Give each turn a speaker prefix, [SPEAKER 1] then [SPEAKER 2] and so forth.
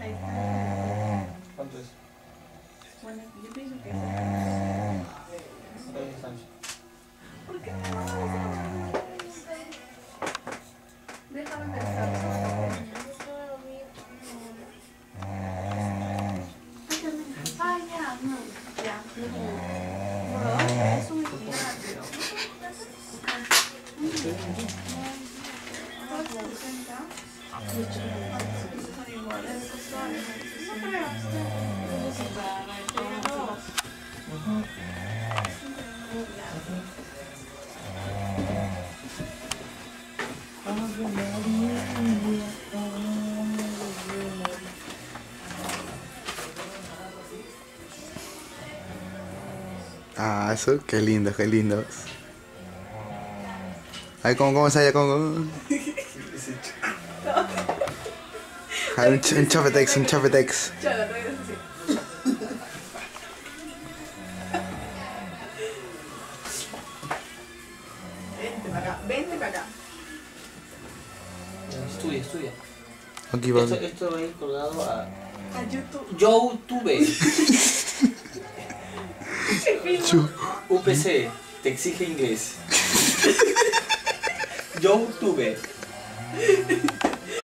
[SPEAKER 1] Ahí está.
[SPEAKER 2] ¿Cuánto es?
[SPEAKER 1] Bueno, yo pienso que es. ¿Por qué no? Déjame pensar. Ah, ya, no. Ya, no. Es un itinerario.
[SPEAKER 3] Ah, eso, qué lindo, qué lindo. Ay, ¿cómo se llama? ¿Cómo? Ay, un chafetex, un chafetex.
[SPEAKER 1] Vente para acá, vente para acá.
[SPEAKER 2] Estudia, estudia.
[SPEAKER 3] Aquí va.
[SPEAKER 2] Esto va a ir colgado a
[SPEAKER 1] YouTube.
[SPEAKER 2] YouTube.
[SPEAKER 3] Chu.
[SPEAKER 2] UPC, te exige inglés. YouTube.